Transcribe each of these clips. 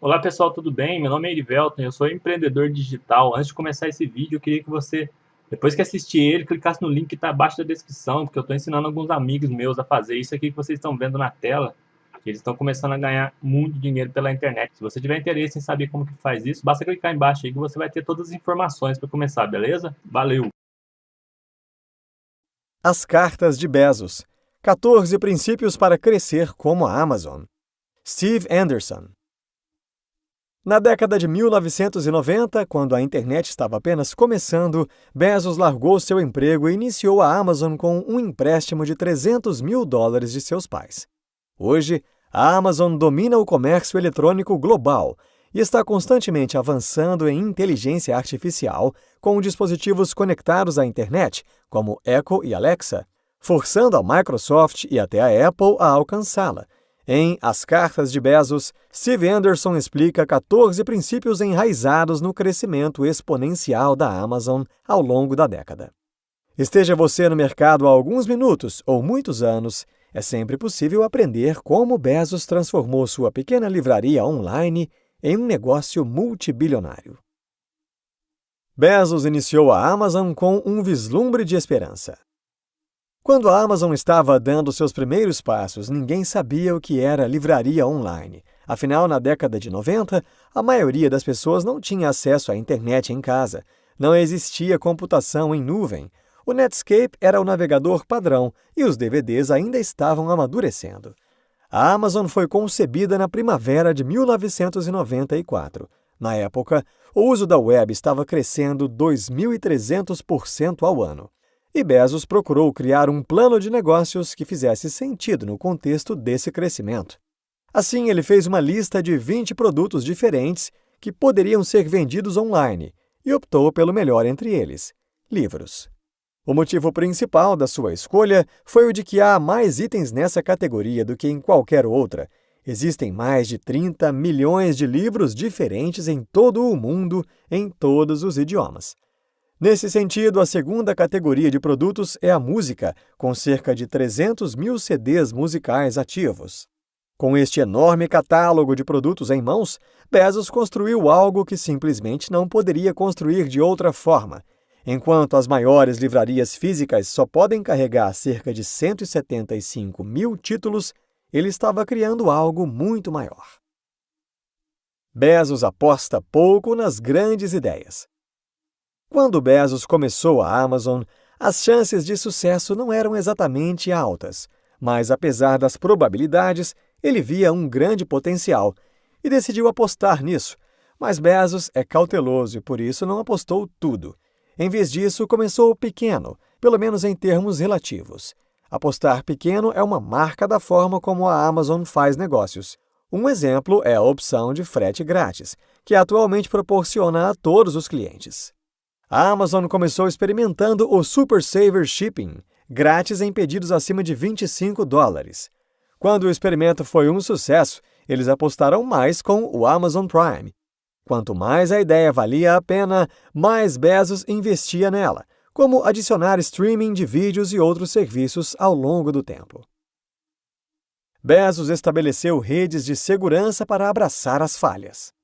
Olá pessoal, tudo bem? Meu nome é Erivelton, eu sou empreendedor digital. Antes de começar esse vídeo, eu queria que você, depois que assistir ele, clicasse no link que está abaixo da descrição, porque eu estou ensinando alguns amigos meus a fazer isso aqui que vocês estão vendo na tela. Eles estão começando a ganhar muito dinheiro pela internet. Se você tiver interesse em saber como que faz isso, basta clicar embaixo aí que você vai ter todas as informações para começar, beleza? Valeu! As cartas de Bezos. 14 princípios para crescer como a Amazon. Steve Anderson. Na década de 1990, quando a internet estava apenas começando, Bezos largou seu emprego e iniciou a Amazon com um empréstimo de $300 mil de seus pais. Hoje, a Amazon domina o comércio eletrônico global e está constantemente avançando em inteligência artificial com dispositivos conectados à internet, como Echo e Alexa, forçando a Microsoft e até a Apple a alcançá-la. Em As Cartas de Bezos, Steve Anderson explica 14 princípios enraizados no crescimento exponencial da Amazon ao longo da década. Esteja você no mercado há alguns minutos ou muitos anos, é sempre possível aprender como Bezos transformou sua pequena livraria online em um negócio multibilionário. Bezos iniciou a Amazon com um vislumbre de esperança. Quando a Amazon estava dando seus primeiros passos, ninguém sabia o que era livraria online. Afinal, na década de 90, a maioria das pessoas não tinha acesso à internet em casa. Não existia computação em nuvem. O Netscape era o navegador padrão e os DVDs ainda estavam amadurecendo. A Amazon foi concebida na primavera de 1994. Na época, o uso da web estava crescendo 2.300% ao ano. E Bezos procurou criar um plano de negócios que fizesse sentido no contexto desse crescimento. Assim, ele fez uma lista de 20 produtos diferentes que poderiam ser vendidos online e optou pelo melhor entre eles: livros. O motivo principal da sua escolha foi o de que há mais itens nessa categoria do que em qualquer outra. Existem mais de 30 milhões de livros diferentes em todo o mundo, em todos os idiomas. Nesse sentido, a segunda categoria de produtos é a música, com cerca de 300 mil CDs musicais ativos. Com este enorme catálogo de produtos em mãos, Bezos construiu algo que simplesmente não poderia construir de outra forma. Enquanto as maiores livrarias físicas só podem carregar cerca de 175 mil títulos, ele estava criando algo muito maior. Bezos aposta pouco nas grandes ideias. Quando Bezos começou a Amazon, as chances de sucesso não eram exatamente altas, mas apesar das probabilidades, ele via um grande potencial e decidiu apostar nisso. Mas Bezos é cauteloso e por isso não apostou tudo. Em vez disso, começou pequeno, pelo menos em termos relativos. Apostar pequeno é uma marca da forma como a Amazon faz negócios. Um exemplo é a opção de frete grátis, que atualmente proporciona a todos os clientes. A Amazon começou experimentando o Super Saver Shipping, grátis em pedidos acima de $25. Quando o experimento foi um sucesso, eles apostaram mais com o Amazon Prime. Quanto mais a ideia valia a pena, mais Bezos investia nela, como adicionar streaming de vídeos e outros serviços ao longo do tempo. Bezos estabeleceu redes de segurança para abraçar as falhas.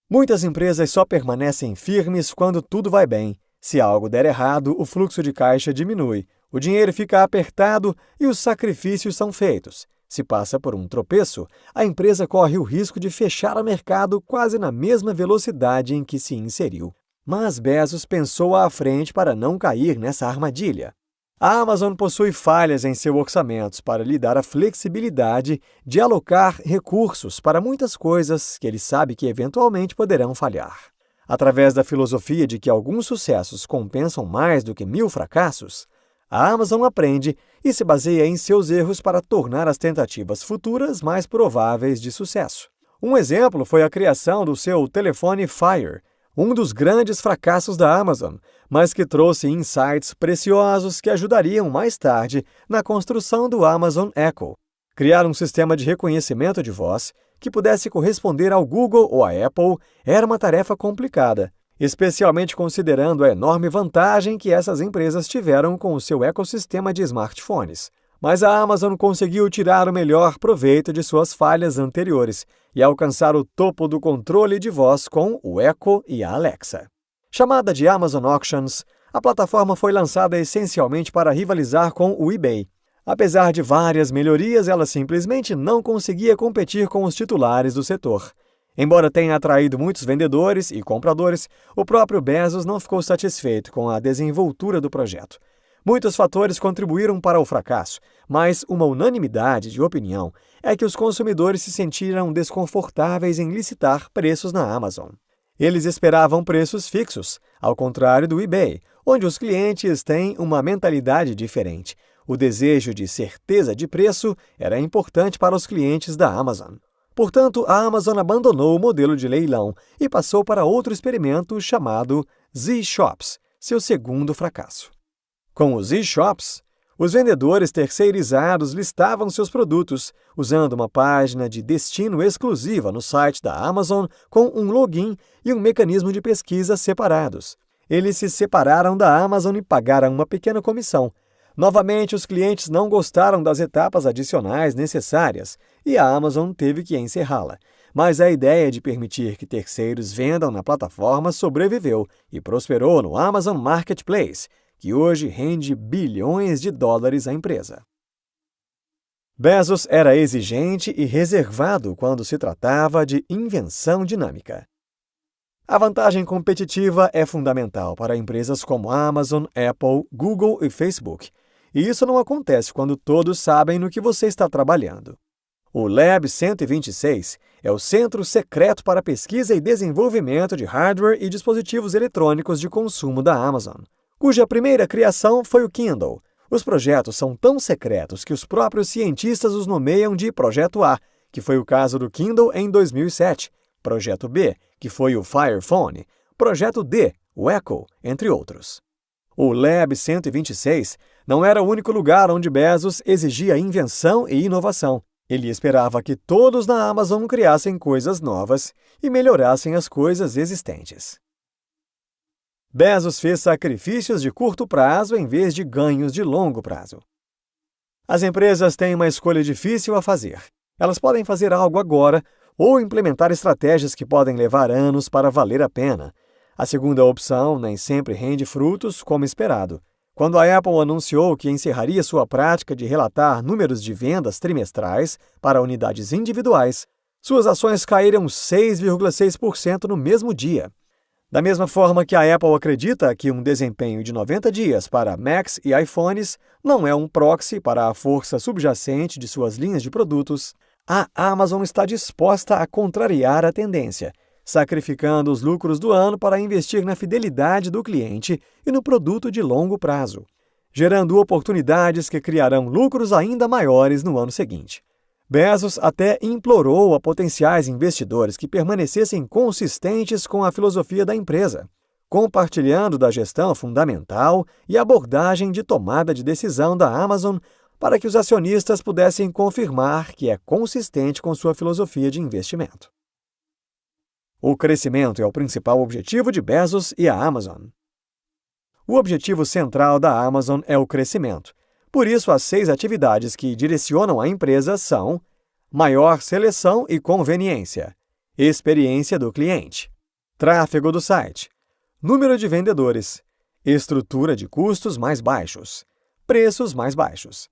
Muitas empresas só permanecem firmes quando tudo vai bem. Se algo der errado, o fluxo de caixa diminui, o dinheiro fica apertado e os sacrifícios são feitos. Se passa por um tropeço, a empresa corre o risco de fechar o mercado quase na mesma velocidade em que se inseriu. Mas Bezos pensou à frente para não cair nessa armadilha. A Amazon possui falhas em seu orçamento para lhe dar a flexibilidade de alocar recursos para muitas coisas que ele sabe que eventualmente poderão falhar. Através da filosofia de que alguns sucessos compensam mais do que 1000 fracassos, a Amazon aprende e se baseia em seus erros para tornar as tentativas futuras mais prováveis de sucesso. Um exemplo foi a criação do seu telefone Fire, um dos grandes fracassos da Amazon, mas que trouxe insights preciosos que ajudariam mais tarde na construção do Amazon Echo. Criar um sistema de reconhecimento de voz que pudesse corresponder ao Google ou à Apple era uma tarefa complicada, especialmente considerando a enorme vantagem que essas empresas tiveram com o seu ecossistema de smartphones. Mas a Amazon conseguiu tirar o melhor proveito de suas falhas anteriores e alcançar o topo do controle de voz com o Echo e a Alexa. Chamada de Amazon Auctions, a plataforma foi lançada essencialmente para rivalizar com o eBay. Apesar de várias melhorias, ela simplesmente não conseguia competir com os titulares do setor. Embora tenha atraído muitos vendedores e compradores, o próprio Bezos não ficou satisfeito com a desenvoltura do projeto. Muitos fatores contribuíram para o fracasso, mas uma unanimidade de opinião é que os consumidores se sentiram desconfortáveis em licitar preços na Amazon. Eles esperavam preços fixos, ao contrário do eBay, onde os clientes têm uma mentalidade diferente. O desejo de certeza de preço era importante para os clientes da Amazon. Portanto, a Amazon abandonou o modelo de leilão e passou para outro experimento chamado Z-Shops, seu segundo fracasso. Com os Z-Shops, os vendedores terceirizados listavam seus produtos usando uma página de destino exclusiva no site da Amazon com um login e um mecanismo de pesquisa separados. Eles se separaram da Amazon e pagaram uma pequena comissão. Novamente, os clientes não gostaram das etapas adicionais necessárias e a Amazon teve que encerrá-la. Mas a ideia de permitir que terceiros vendam na plataforma sobreviveu e prosperou no Amazon Marketplace, que hoje rende bilhões de dólares à empresa. Bezos era exigente e reservado quando se tratava de invenção dinâmica. A vantagem competitiva é fundamental para empresas como Amazon, Apple, Google e Facebook. E isso não acontece quando todos sabem no que você está trabalhando. O Lab 126 é o centro secreto para pesquisa e desenvolvimento de hardware e dispositivos eletrônicos de consumo da Amazon, cuja primeira criação foi o Kindle. Os projetos são tão secretos que os próprios cientistas os nomeiam de Projeto A, que foi o caso do Kindle em 2007, Projeto B, que foi o Fire Phone, Projeto D, o Echo, entre outros. O Lab 126 não era o único lugar onde Bezos exigia invenção e inovação. Ele esperava que todos na Amazon criassem coisas novas e melhorassem as coisas existentes. Bezos fez sacrifícios de curto prazo em vez de ganhos de longo prazo. As empresas têm uma escolha difícil a fazer. Elas podem fazer algo agora ou implementar estratégias que podem levar anos para valer a pena. A segunda opção nem sempre rende frutos como esperado. Quando a Apple anunciou que encerraria sua prática de relatar números de vendas trimestrais para unidades individuais, suas ações caíram 6,6% no mesmo dia. Da mesma forma que a Apple acredita que um desempenho de 90 dias para Macs e iPhones não é um proxy para a força subjacente de suas linhas de produtos, a Amazon está disposta a contrariar a tendência, sacrificando os lucros do ano para investir na fidelidade do cliente e no produto de longo prazo, gerando oportunidades que criarão lucros ainda maiores no ano seguinte. Bezos até implorou a potenciais investidores que permanecessem consistentes com a filosofia da empresa, compartilhando da gestão fundamental e abordagem de tomada de decisão da Amazon para que os acionistas pudessem confirmar que é consistente com sua filosofia de investimento. O crescimento é o principal objetivo de Bezos e a Amazon. O objetivo central da Amazon é o crescimento. Por isso, as 6 atividades que direcionam a empresa são maior seleção e conveniência, experiência do cliente, tráfego do site, número de vendedores, estrutura de custos mais baixos, preços mais baixos.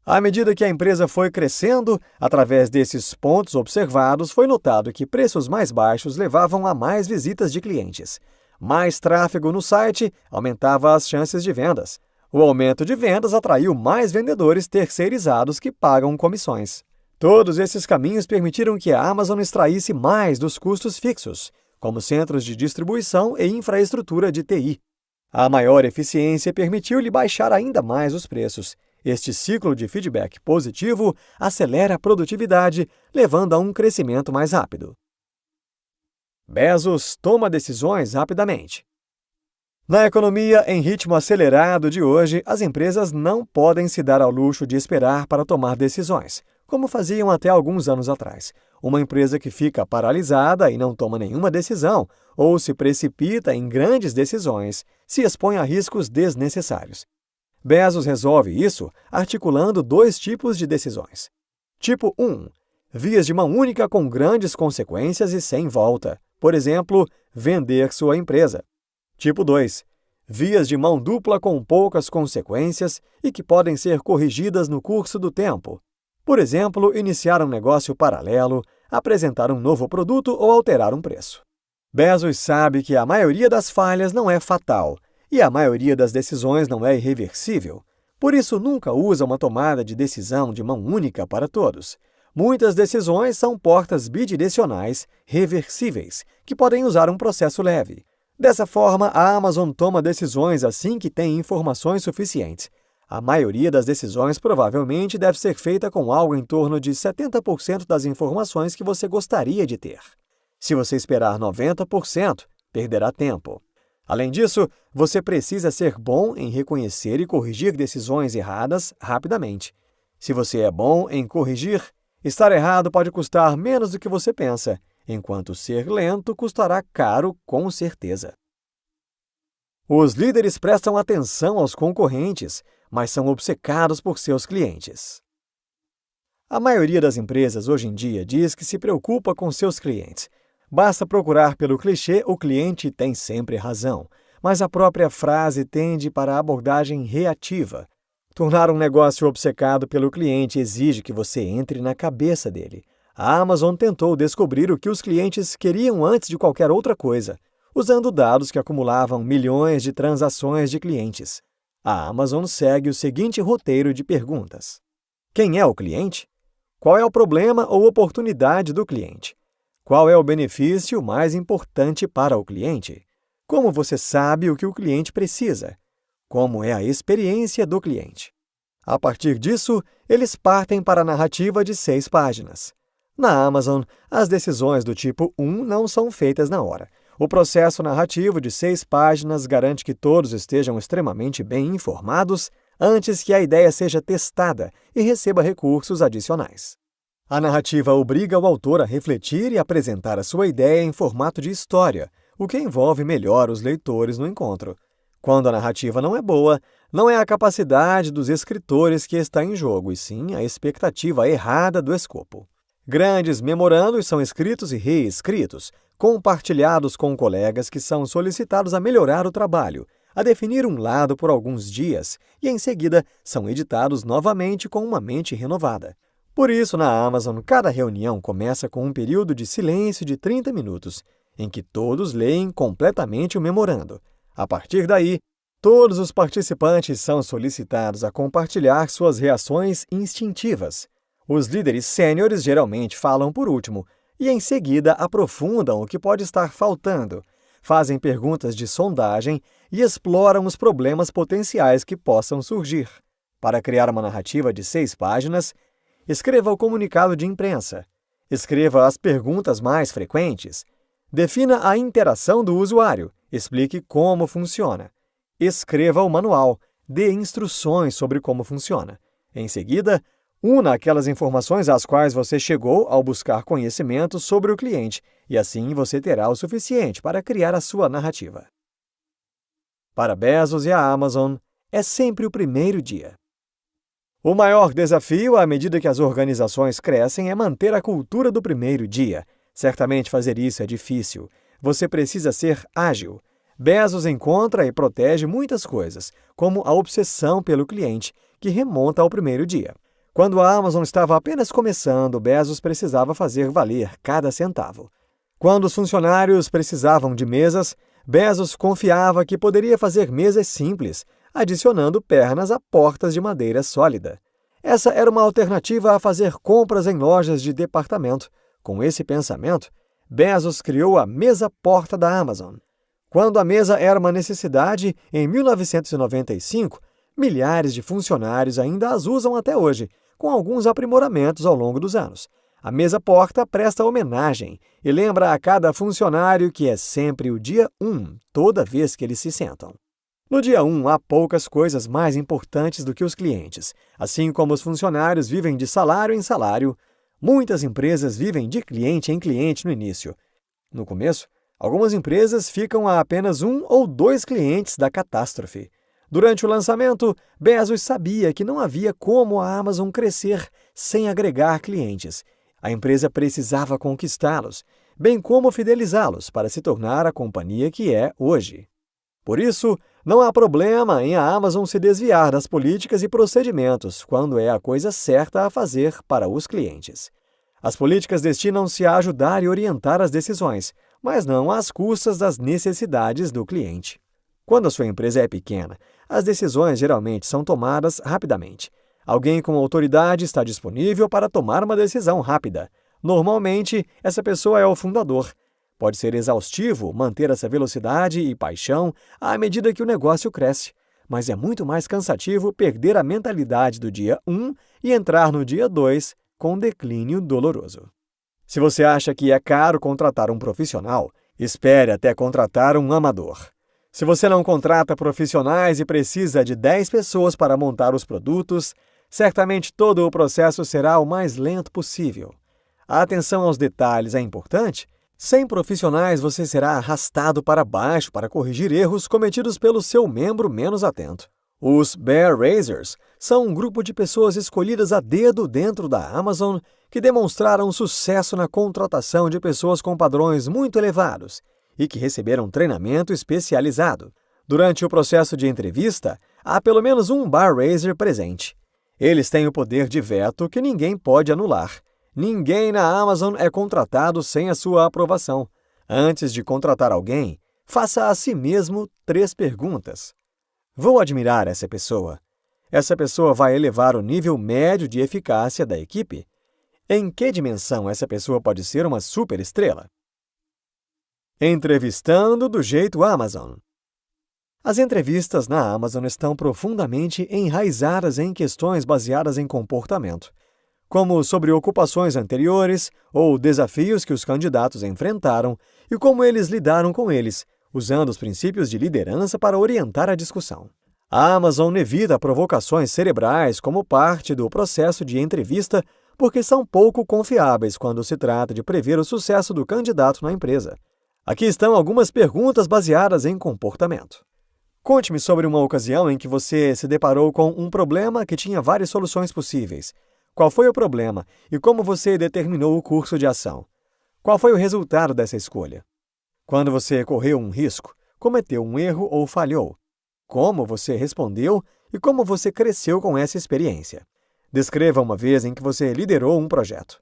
À medida que a empresa foi crescendo, através desses pontos observados, foi notado que preços mais baixos levavam a mais visitas de clientes. Mais tráfego no site aumentava as chances de vendas. O aumento de vendas atraiu mais vendedores terceirizados que pagam comissões. Todos esses caminhos permitiram que a Amazon extraísse mais dos custos fixos, como centros de distribuição e infraestrutura de TI. A maior eficiência permitiu-lhe baixar ainda mais os preços. Este ciclo de feedback positivo acelera a produtividade, levando a um crescimento mais rápido. Bezos toma decisões rapidamente. Na economia em ritmo acelerado de hoje, as empresas não podem se dar ao luxo de esperar para tomar decisões, como faziam até alguns anos atrás. Uma empresa que fica paralisada e não toma nenhuma decisão, ou se precipita em grandes decisões, se expõe a riscos desnecessários. Bezos resolve isso articulando dois tipos de decisões. Tipo 1. Vias de mão única com grandes consequências e sem volta. Por exemplo, vender sua empresa. Tipo 2. Vias de mão dupla com poucas consequências e que podem ser corrigidas no curso do tempo. Por exemplo, iniciar um negócio paralelo, apresentar um novo produto ou alterar um preço. Bezos sabe que a maioria das falhas não é fatal e a maioria das decisões não é irreversível. Por isso, nunca usa uma tomada de decisão de mão única para todos. Muitas decisões são portas bidirecionais reversíveis, que podem usar um processo leve. Dessa forma, a Amazon toma decisões assim que tem informações suficientes. A maioria das decisões provavelmente deve ser feita com algo em torno de 70% das informações que você gostaria de ter. Se você esperar 90%, perderá tempo. Além disso, você precisa ser bom em reconhecer e corrigir decisões erradas rapidamente. Se você é bom em corrigir, estar errado pode custar menos do que você pensa, enquanto ser lento custará caro com certeza. Os líderes prestam atenção aos concorrentes, mas são obcecados por seus clientes. A maioria das empresas hoje em dia diz que se preocupa com seus clientes. Basta procurar pelo clichê, o cliente tem sempre razão, mas a própria frase tende para a abordagem reativa. Tornar um negócio obcecado pelo cliente exige que você entre na cabeça dele. A Amazon tentou descobrir o que os clientes queriam antes de qualquer outra coisa, usando dados que acumulavam milhões de transações de clientes. A Amazon segue o seguinte roteiro de perguntas: quem é o cliente? Qual é o problema ou oportunidade do cliente? Qual é o benefício mais importante para o cliente? Como você sabe o que o cliente precisa? Como é a experiência do cliente? A partir disso, eles partem para a narrativa de 6 páginas. Na Amazon, as decisões do tipo 1 não são feitas na hora. O processo narrativo de 6 páginas garante que todos estejam extremamente bem informados antes que a ideia seja testada e receba recursos adicionais. A narrativa obriga o autor a refletir e apresentar a sua ideia em formato de história, o que envolve melhor os leitores no encontro. Quando a narrativa não é boa, não é a capacidade dos escritores que está em jogo, e sim a expectativa errada do escopo. Grandes memorandos são escritos e reescritos, compartilhados com colegas que são solicitados a melhorar o trabalho, a definir um lado por alguns dias e, em seguida, são editados novamente com uma mente renovada. Por isso, na Amazon, cada reunião começa com um período de silêncio de 30 minutos, em que todos leem completamente o memorando. A partir daí, todos os participantes são solicitados a compartilhar suas reações instintivas. Os líderes sêniores geralmente falam por último e, em seguida, aprofundam o que pode estar faltando, fazem perguntas de sondagem e exploram os problemas potenciais que possam surgir. Para criar uma narrativa de 6 páginas, escreva o comunicado de imprensa, escreva as perguntas mais frequentes, defina a interação do usuário, explique como funciona, escreva o manual, dê instruções sobre como funciona. Em seguida, una aquelas informações às quais você chegou ao buscar conhecimento sobre o cliente, e assim você terá o suficiente para criar a sua narrativa. Para Bezos e a Amazon, é sempre o primeiro dia. O maior desafio, à medida que as organizações crescem, é manter a cultura do primeiro dia. Certamente fazer isso é difícil. Você precisa ser ágil. Bezos encontra e protege muitas coisas, como a obsessão pelo cliente, que remonta ao primeiro dia. Quando a Amazon estava apenas começando, Bezos precisava fazer valer cada centavo. Quando os funcionários precisavam de mesas, Bezos confiava que poderia fazer mesas simples, adicionando pernas a portas de madeira sólida. Essa era uma alternativa a fazer compras em lojas de departamento. Com esse pensamento, Bezos criou a mesa-porta da Amazon. Quando a mesa era uma necessidade, em 1995, milhares de funcionários ainda as usam até hoje, com alguns aprimoramentos ao longo dos anos. A mesa-porta presta homenagem e lembra a cada funcionário que é sempre o dia 1, toda vez que eles se sentam. No dia 1, há poucas coisas mais importantes do que os clientes. Assim como os funcionários vivem de salário em salário, muitas empresas vivem de cliente em cliente no início. No começo, algumas empresas ficam a apenas 1 ou 2 clientes da catástrofe. Durante o lançamento, Bezos sabia que não havia como a Amazon crescer sem agregar clientes. A empresa precisava conquistá-los, bem como fidelizá-los para se tornar a companhia que é hoje. Por isso, não há problema em a Amazon se desviar das políticas e procedimentos quando é a coisa certa a fazer para os clientes. As políticas destinam-se a ajudar e orientar as decisões, mas não às custas das necessidades do cliente. Quando a sua empresa é pequena, as decisões geralmente são tomadas rapidamente. Alguém com autoridade está disponível para tomar uma decisão rápida. Normalmente, essa pessoa é o fundador. Pode ser exaustivo manter essa velocidade e paixão à medida que o negócio cresce, mas é muito mais cansativo perder a mentalidade do dia 1 e entrar no dia 2 com declínio doloroso. Se você acha que é caro contratar um profissional, espere até contratar um amador. Se você não contrata profissionais e precisa de 10 pessoas para montar os produtos, certamente todo o processo será o mais lento possível. A atenção aos detalhes é importante. Sem profissionais, você será arrastado para baixo para corrigir erros cometidos pelo seu membro menos atento. Os Bear Raisers são um grupo de pessoas escolhidas a dedo dentro da Amazon que demonstraram sucesso na contratação de pessoas com padrões muito elevados e que receberam treinamento especializado. Durante o processo de entrevista, há pelo menos um Bear Raiser presente. Eles têm o poder de veto que ninguém pode anular. Ninguém na Amazon é contratado sem a sua aprovação. Antes de contratar alguém, faça a si mesmo 3 perguntas. Vou admirar essa pessoa? Essa pessoa vai elevar o nível médio de eficácia da equipe? Em que dimensão essa pessoa pode ser uma superestrela? Entrevistando do jeito Amazon. As entrevistas na Amazon estão profundamente enraizadas em questões baseadas em comportamento, como sobre ocupações anteriores ou desafios que os candidatos enfrentaram e como eles lidaram com eles, usando os princípios de liderança para orientar a discussão. A Amazon evita provocações cerebrais como parte do processo de entrevista porque são pouco confiáveis quando se trata de prever o sucesso do candidato na empresa. Aqui estão algumas perguntas baseadas em comportamento. Conte-me sobre uma ocasião em que você se deparou com um problema que tinha várias soluções possíveis. Qual foi o problema e como você determinou o curso de ação? Qual foi o resultado dessa escolha? Quando você correu um risco, cometeu um erro ou falhou? Como você respondeu e como você cresceu com essa experiência? Descreva uma vez em que você liderou um projeto.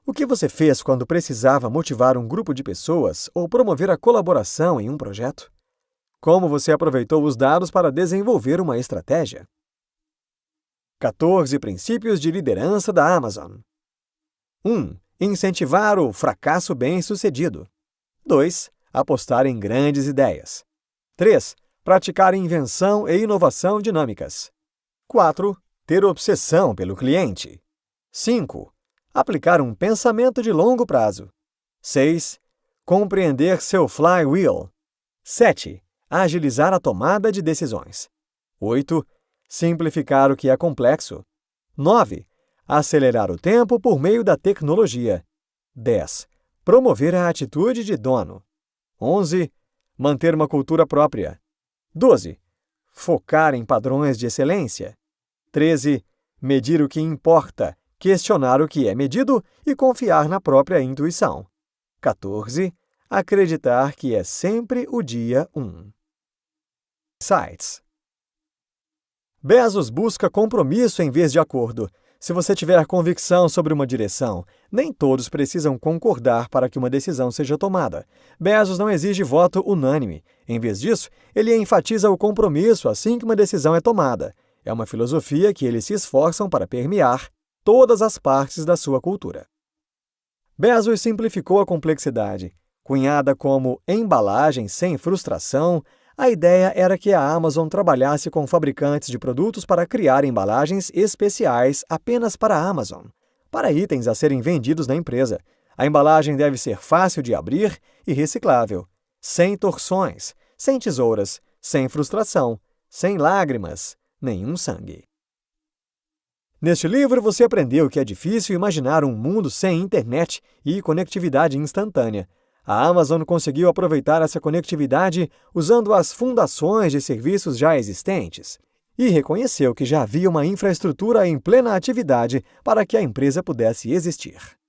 O que você fez quando precisava motivar um grupo de pessoas ou promover a colaboração em um projeto? Como você aproveitou os dados para desenvolver uma estratégia? 14 princípios de liderança da Amazon. 1. Incentivar o fracasso bem-sucedido. 2. Apostar em grandes ideias. 3. Praticar invenção e inovação dinâmicas. 4. Ter obsessão pelo cliente. 5. Aplicar um pensamento de longo prazo. 6. Compreender seu flywheel. 7. Agilizar a tomada de decisões. 8. Simplificar o que é complexo. 9. Acelerar o tempo por meio da tecnologia. 10. Promover a atitude de dono. 11. Manter uma cultura própria. 12. Focar em padrões de excelência. 13. Medir o que importa, questionar o que é medido e confiar na própria intuição. 14. Acreditar que é sempre o dia 1. Sites. Bezos busca compromisso em vez de acordo. Se você tiver convicção sobre uma direção, nem todos precisam concordar para que uma decisão seja tomada. Bezos não exige voto unânime. Em vez disso, ele enfatiza o compromisso assim que uma decisão é tomada. É uma filosofia que eles se esforçam para permear todas as partes da sua cultura. Bezos simplificou a complexidade. Cunhada como embalagem sem frustração, a ideia era que a Amazon trabalhasse com fabricantes de produtos para criar embalagens especiais apenas para a Amazon, para itens a serem vendidos na empresa. A embalagem deve ser fácil de abrir e reciclável, sem torções, sem tesouras, sem frustração, sem lágrimas, nenhum sangue. Neste livro, você aprendeu que é difícil imaginar um mundo sem internet e conectividade instantânea. A Amazon conseguiu aproveitar essa conectividade usando as fundações de serviços já existentes e reconheceu que já havia uma infraestrutura em plena atividade para que a empresa pudesse existir.